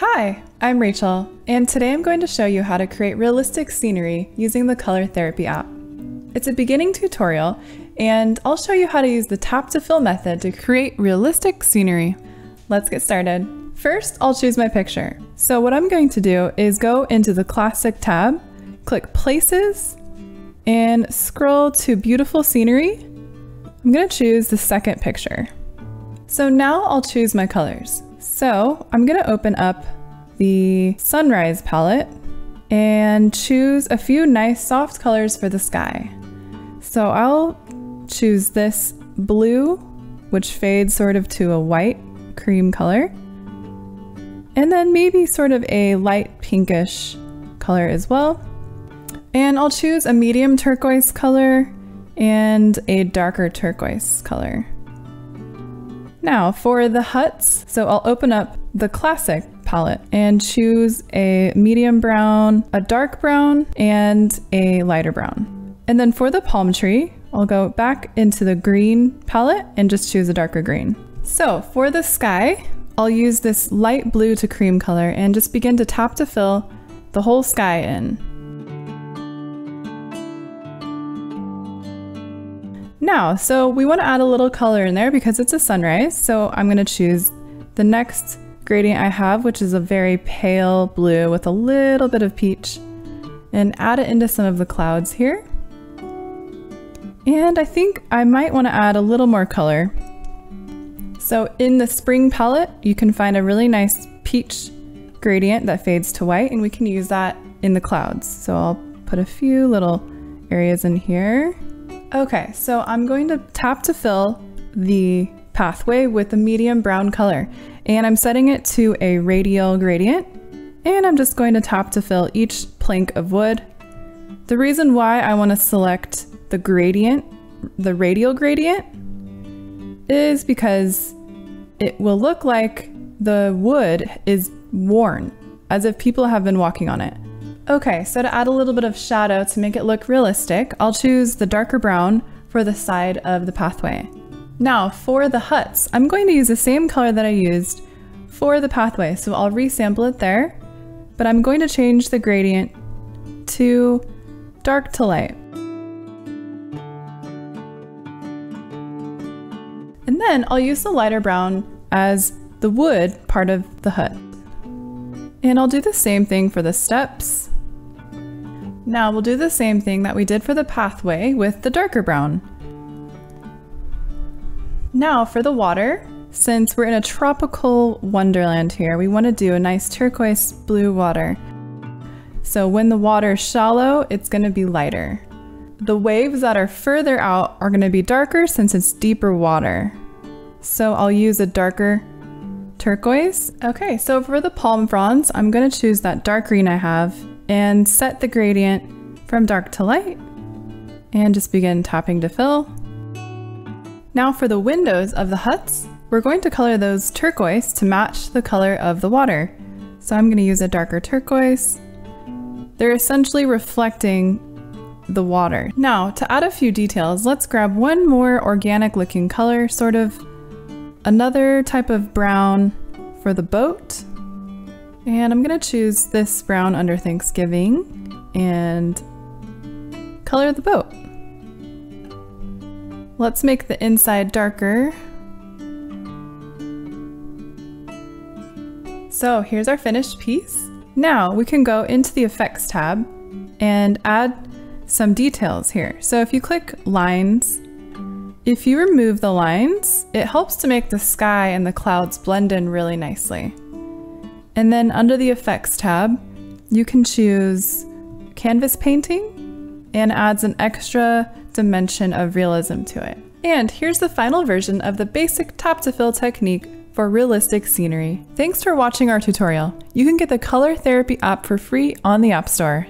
Hi, I'm Rachel, and today I'm going to show you how to create realistic scenery using the Color Therapy app. It's a beginning tutorial, and I'll show you how to use the tap to fill method to create realistic scenery. Let's get started. First, I'll choose my picture. So what I'm going to do is go into the Classic tab, click Places, and scroll to Beautiful Scenery. I'm going to choose the second picture. So now I'll choose my colors. So I'm going to open up the Sunrise palette and choose a few nice soft colors for the sky. So I'll choose this blue, which fades sort of to a white cream color, and then maybe sort of a light pinkish color as well. And I'll choose a medium turquoise color and a darker turquoise color. Now for the huts, so I'll open up the Classic palette and choose a medium brown, a dark brown, and a lighter brown. And then for the palm tree, I'll go back into the green palette and just choose a darker green. So for the sky, I'll use this light blue to cream color and just begin to tap to fill the whole sky in. Now, so we want to add a little color in there because it's a sunrise, so I'm going to choose the next gradient I have, which is a very pale blue with a little bit of peach, and add it into some of the clouds here. And I think I might want to add a little more color. So in the spring palette, you can find a really nice peach gradient that fades to white, and we can use that in the clouds. So I'll put a few little areas in here. Okay, so I'm going to tap to fill the pathway with a medium brown color, and I'm setting it to a radial gradient, and I'm just going to tap to fill each plank of wood. The reason why I want to select the gradient, the radial gradient, is because it will look like the wood is worn, as if people have been walking on it. Okay, so to add a little bit of shadow to make it look realistic, I'll choose the darker brown for the side of the pathway. Now for the huts, I'm going to use the same color that I used for the pathway, so I'll resample it there, but I'm going to change the gradient to dark to light. And then I'll use the lighter brown as the wood part of the hut. And I'll do the same thing for the steps. Now we'll do the same thing that we did for the pathway with the darker brown. Now for the water, since we're in a tropical wonderland here, we want to do a nice turquoise blue water. So when the water is shallow, it's going to be lighter. The waves that are further out are going to be darker since it's deeper water. So I'll use a darker turquoise. Okay, so for the palm fronds, I'm going to choose that dark green I have and set the gradient from dark to light and just begin tapping to fill. Now for the windows of the huts, we're going to color those turquoise to match the color of the water. So I'm going to use a darker turquoise. They're essentially reflecting the water. Now to add a few details, let's grab one more organic looking color, sort of another type of brown for the boat. And I'm gonna choose this brown under Thanksgiving and color the boat. Let's make the inside darker. So here's our finished piece. Now we can go into the Effects tab and add some details here. So if you click Lines, if you remove the lines, it helps to make the sky and the clouds blend in really nicely. And then under the Effects tab, you can choose Canvas Painting and adds an extra dimension of realism to it. And here's the final version of the basic tap to fill technique for realistic scenery. Thanks for watching our tutorial. You can get the Color Therapy app for free on the App Store.